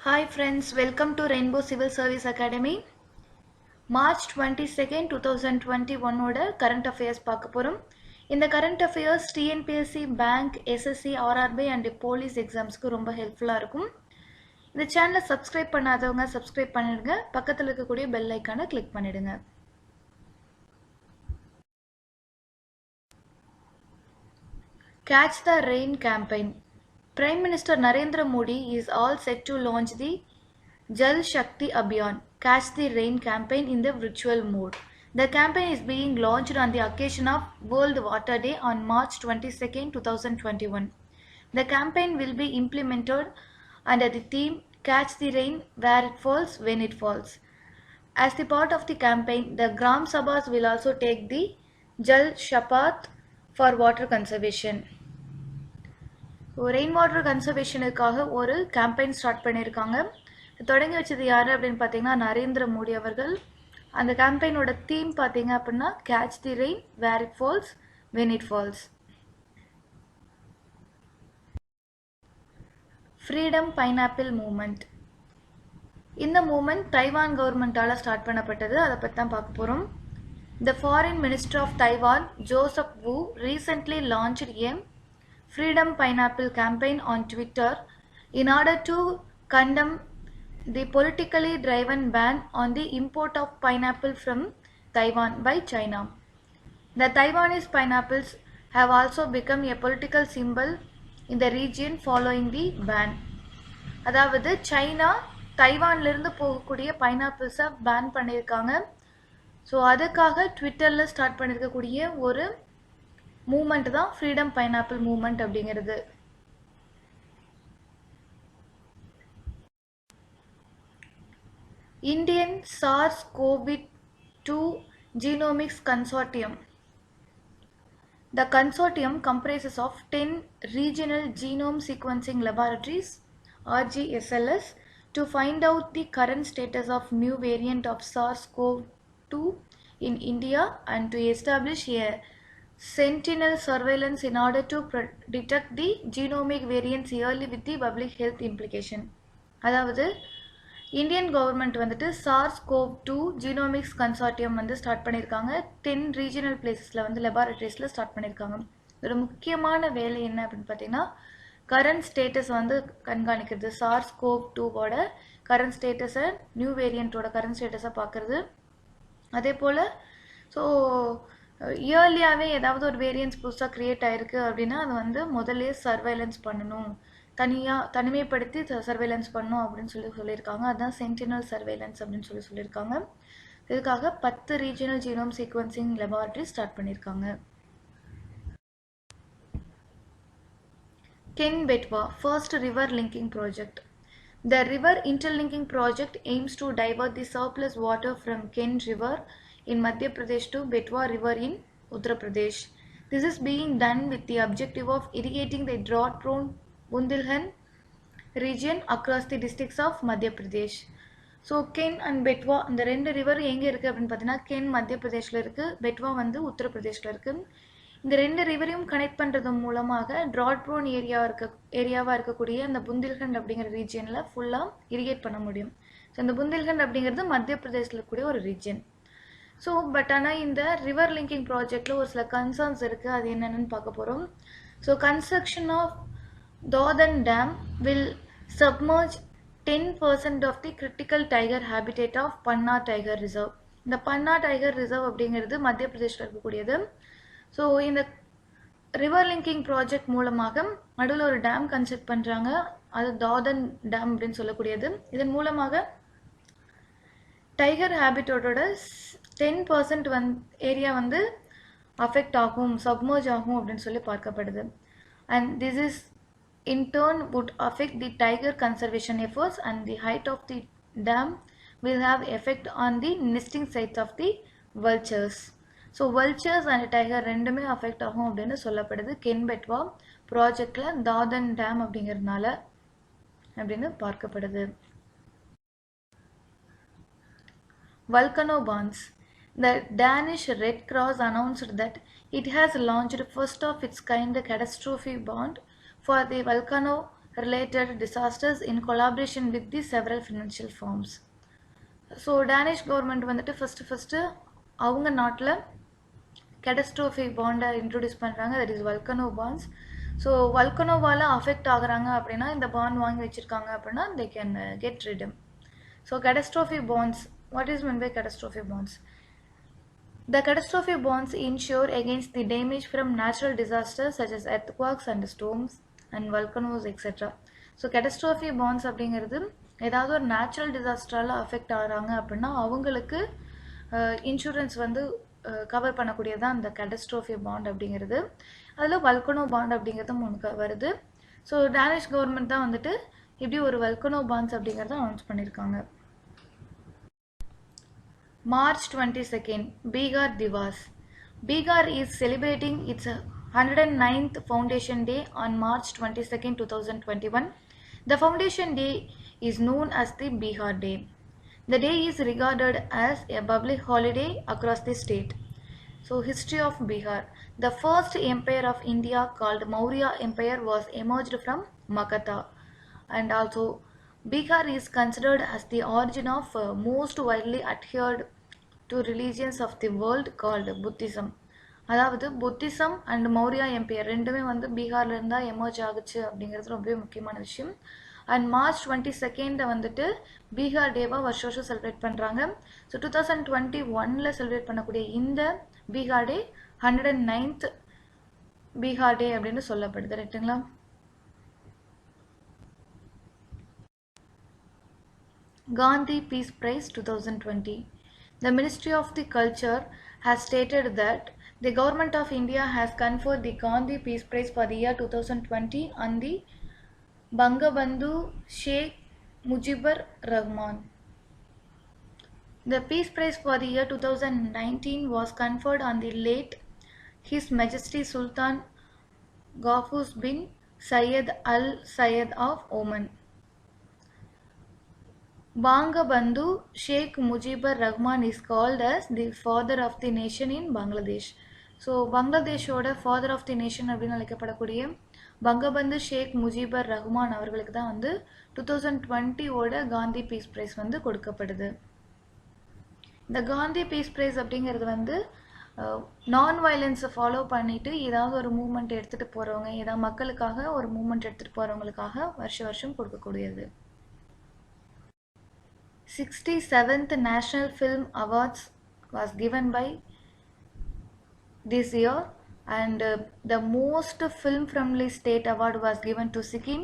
Hi friends, welcome to Rainbow Civil Service Academy. March 22nd, 2021 ஓட current affairs பார்க்க போறோம். இந்த current affairs TNPSC, bank, SSC, RRB and police examsக்கு ரொம்ப helpfulா இருக்கும். இந்த சேனலை subscribe பண்ணாதவங்க subscribe பண்ணிடுங்க. பக்கத்தில் இருக்கக்கூடிய bell icon-ஐ click பண்ணிடுங்க. Catch the Rain campaign. Prime Minister Narendra Modi is all set to launch the Jal Shakti Abhiyan, Catch the Rain campaign in the virtual mode. The campaign is being launched on the occasion of World Water Day on March 22nd, 2021. The campaign will be implemented under the theme Catch the Rain Where It Falls, When It Falls. As the part of the campaign, the Gram Sabhas will also take the Jal Shapath for water conservation. Rain water கன்சர்வேஷனுக்காக ஒரு campaign start பண்ணியிருக்காங்க. தொடங்கி வச்சது யார் அப்படின்னு பார்த்தீங்கன்னா நரேந்திர மோடி அவர்கள். அந்த கேம்பெயினோட தீம் பார்த்தீங்க அப்படின்னா catch the rain where it falls when it falls. Freedom pineapple moment. இந்த மூமெண்ட் தைவான் கவர்மெண்டால் ஸ்டார்ட் பண்ணப்பட்டது. அதை பற்றி தான் பார்க்க போகிறோம். The Foreign Minister of Taiwan, Joseph Wu, recently launched a Freedom Pineapple campaign on Twitter in order to condemn the politically driven ban on the import of pineapple from Taiwan by China. The Taiwanese pineapples have also become a political symbol in the region following the ban. அதாவது China தைவான்லேருந்து போகக்கூடிய பைனாப்பிள்ஸை pan பண்ணியிருக்காங்க. So அதுக்காக ட்விட்டரில் start பண்ணியிருக்கக்கூடிய ஒரு moment தான் freedom pineapple moment அப்படிங்கிறது. Indian SARS-CoV-2 Genomics Consortium. The consortium comprises of 10 regional genome sequencing laboratories RGSLS to find out the current status of new variant of SARS-CoV-2 in India and to establish a sentinel surveillance in order to detect the genomic variants early with the public health implication. அதாவது Indian government வந்துட்டு SARS-CoV-2 genomics consortium வந்து start பண்ணியிருக்காங்க. 10 regional பிளேசஸில் வந்து லெபார்டரிஸில் start பண்ணியிருக்காங்க. ஒரு முக்கியமான வேலை என்ன அப்படின்னு பார்த்தீங்கன்னா கரண்ட் ஸ்டேட்டஸ் வந்து கண்காணிக்கிறது. SARS-CoV-2வோட கரண்ட் ஸ்டேட்டஸை நியூ வேரியண்ட்டோட கரண்ட் ஸ்டேட்டஸை பார்க்குறது. அதே போல் ஸோ இயர்லியாகவே ஏதாவது ஒரு வேரியன்ஸ் புதுசாக க்ரியேட் ஆகிருக்கு அப்படின்னா அது வந்து முதல்ல சர்வைலன்ஸ் பண்ணணும், தனிமைப்படுத்தி சர்வைலன்ஸ் பண்ணணும் அப்படின்னு சொல்லியிருக்காங்க. அதுதான் சென்டினல் சர்வைலன்ஸ் அப்படின்னு சொல்லியிருக்காங்க. இதுக்காக 10 regional genome sequencing laboratory start பண்ணியிருக்காங்க. Ken Betwa, first river linking project. The river interlinking project aims to divert the surplus water from Ken River in Madhya Pradesh to Betwa River in Uttar Pradesh. This is being done with the objective of irrigating the drought-prone Bundelkhand region across the districts of Madhya Pradesh. So Ken and Betwa இந்த ரெண்டு river எங்கே இருக்குது அப்படின்னு பார்த்தீங்கன்னா Ken மத்திய பிரதேஷில் இருக்குது, பெட்வா வந்து உத்தரப்பிரதேஷில் இருக்குது. இந்த ரெண்டு ரிவரையும் கனெக்ட் பண்ணுறது மூலமாக ட்ராட் ப்ரோன் ஏரியாவாக இருக்கக்கூடிய அந்த புந்தில்கண்ட் அப்படிங்கிற ரீஜியனில் ஃபுல்லாக இரிகேட் பண்ண முடியும். ஸோ இந்த புந்தில்கண்ட் அப்படிங்கிறது மத்திய பிரதேசில் இருக்கக்கூடிய ஒரு ரீஜன். ஸோ ஆனால் இந்த ரிவர் லிங்கிங் ப்ராஜெக்டில் ஒரு சில கன்சர்ன்ஸ் இருக்குது. அது என்னென்னு பார்க்க போகிறோம். So construction of Daudhan dam will submerge 10% of the critical tiger habitat of Panna Tiger Reserve. இந்த பன்னா டைகர் ரிசர்வ் அப்படிங்கிறது மத்திய பிரதேஷில் இருக்கக்கூடியது. ஸோ இந்த ரிவர் லிங்கிங் ப்ராஜெக்ட் மூலமாக நடுவில் ஒரு டேம் கன்ஸ்ட்ரக்ட் பண்ணுறாங்க. அது தாதன் டேம் அப்படின்னு சொல்லக்கூடியது. இதன் மூலமாக டைகர் ஹேபிட்டோட 10% ஏரியா வந்து அஃபெக்ட் ஆகும், சப்மர்ஜ் ஆகும் அப்படின்னு சொல்லி பார்க்கப்படுது. And this is in turn would affect the tiger conservation efforts, and the height of the dam will have effect on the nesting sites of the vultures. So vultures and tiger ரெண்டுமே affect ஆகும் அப்படின்னு சொல்லப்படுது. Ken Betwa ப்ராஜெக்டில் தாதன் dam அப்படிங்கிறதுனால அப்படின்னு பார்க்கப்படுது. Volcano bonds. The Danish Red Cross announced that it has launched first of its kind catastrophe bond for the volcano related disasters in collaboration with the several financial firms. So Danish government வந்துட்டு first அவங்க நாட்டில் catastrophe bond introduce பண்ணுறாங்க, that is volcano bonds. So வல்கனோவால் affect ஆகுறாங்க அப்படின்னா இந்த bond வாங்கி வச்சுருக்காங்க அப்படின்னா they can get redeem. So catastrophe bonds, what is meant by catastrophe bonds? The catastrophe bonds insure against the damage from natural disasters such as earthquakes and storms and volcanoes etc. So catastrophe bonds அப்படிங்கிறது ஏதாவது ஒரு natural டிசாஸ்டரால் affect ஆகிறாங்க அப்படின்னா அவங்களுக்கு insurance வந்து cover பண்ணக்கூடியதான் அந்த catastrophe bond அப்படிங்கிறது. அதில் வல்கனோ பாண்ட் அப்படிங்கிறது முன்னுக்கு வருது. ஸோ டேனிஷ் கவர்மெண்ட் தான் வந்துட்டு இப்படி ஒரு வல்கனோ பாண்ட்ஸ் அப்படிங்கிறத அனௌன்ஸ் பண்ணியிருக்காங்க. March 22nd, Bihar Divas. Bihar is celebrating its 109th Foundation Day on March 22nd, 2021. The Foundation Day is known as the Bihar Day. The day is regarded as a public holiday across the state. So, history of Bihar. The first empire of India called Maurya Empire was emerged from Magadha. And also, Bihar is considered as the origin of most widely adhered to religions of the world called Buddhism. அதாவது Buddhism and Maurya empire ரெண்டுமே வந்து பீகார்ல இருந்தா emerge ஆகுச்சு அப்படிங்கிறது ரொம்ப முக்கியமான விஷயம். And March 22 வந்துட்டு பீகார் டேவா வருஷம் வருஷம் செலிப்ரேட் பண்றாங்க. ஸோ 2021 செலிப்ரேட் பண்ணக்கூடிய இந்த பீகார் டே 109th பீகார் டே அப்படின்னு சொல்லப்படுது, ரைட்டுங்களா? Gandhi Peace Prize 2020. The Ministry of the Culture has stated that the Government of India has conferred the Gandhi Peace Prize for the year 2020 on the Bangabandhu Sheikh Mujibur Rahman. The Peace Prize for the year 2019 was conferred on the late His Majesty Sultan Qaboos bin Sayed Al Sayed of Oman. Bangabandhu Sheikh Mujibur Rahman is called as the father of the nation in Bangladesh. So பங்களாதேஷோட father of the nation அப்படின்னு அழைக்கப்படக்கூடிய பங்கபந்து ஷேக் முஜிபர் ரஹ்மான் அவர்களுக்கு தான் வந்து 2020 Gandhi piece price வந்து கொடுக்கப்படுது. இந்த Gandhi piece price அப்படிங்கிறது வந்து நான் வயலன்ஸை ஃபாலோ பண்ணிட்டு ஏதாவது ஒரு மூவ்மெண்ட் எடுத்துகிட்டு போகிறவங்க, ஏதாவது மக்களுக்காக ஒரு மூவ்மெண்ட் எடுத்துகிட்டு போகிறவங்களுக்காக வருஷம் கொடுக்கக்கூடியது. 67th National Film Awards was given by this year, and the most film friendly state award was given to Sikkim,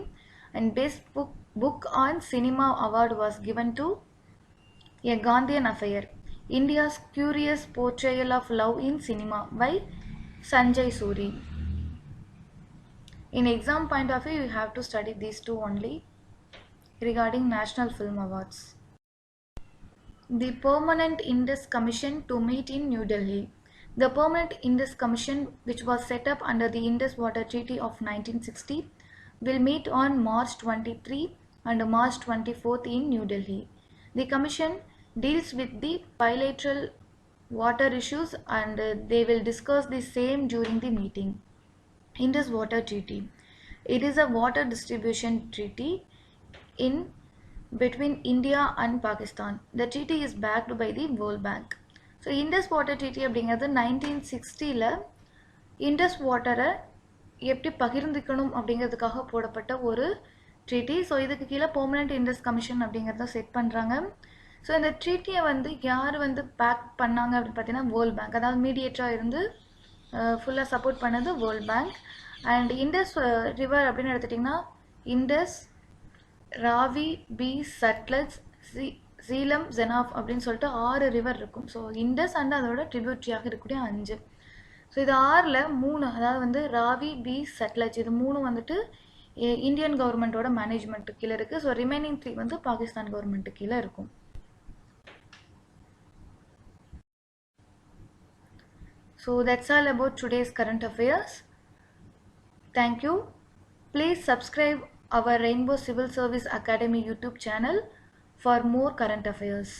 and best book on cinema award was given to A Gandhian Affair, India's curious portrayal of love in cinema by Sanjay Suri. In exam point of view, you have to study these two only regarding National Film Awards. The Permanent Indus Commission to meet in New Delhi. The Permanent Indus Commission, which was set up under the Indus Water Treaty of 1960, will meet on March 23 and March 24 in New Delhi. The Commission deals with the bilateral water issues and they will discuss the same during the meeting. Indus Water Treaty. It is a water distribution treaty in between India and Pakistan. The treaty is backed by the World Bank. So Indus Water Treaty அப்படிங்கிறது 1960ல Indies வாட்டரை எப்படி பகிர்ந்துக்கணும் அப்படிங்கிறதுக்காக போடப்பட்ட ஒரு treaty. So இதுக்கு கீழே permanent Indies commission அப்படிங்கிறத செட் பண்ணுறாங்க. ஸோ இந்த ட்ரீட்டியை வந்து யார் வந்து பேக் பண்ணாங்க அப்படின்னு பார்த்தீங்கன்னா வேர்ல்ட் பேங்க், அதாவது மீடியேட்டராக இருந்து ஃபுல்லாக சப்போர்ட் பண்ணது world bank. And Indus river அப்படின்னு எடுத்துட்டிங்கன்னா இண்டஸ், ராவி, பி, சட்லஜ், சீலம், ஜெனாஃப் அப்படின்னு சொல்லிட்டு 6 ரிவர் இருக்கும். ஸோ இண்டஸ் அண்ட் அதோட ட்ரிபியூட்ரியாக இருக்கக்கூடிய 5. ஸோ இது 6ல் 3, அதாவது வந்து ராவி, பி, சட்லஜ், இது 3 வந்துட்டு இந்தியன் கவர்மெண்ட்டோட மேனேஜ்மெண்ட்டு கீழே இருக்குது. ஸோ ரிமைனிங் 3 வந்து பாகிஸ்தான் கவர்மெண்ட்டு கீழே இருக்கும். So that's all about today's current affairs. Thank you. Please subscribe our Rainbow Civil Service Academy YouTube channel for more current affairs.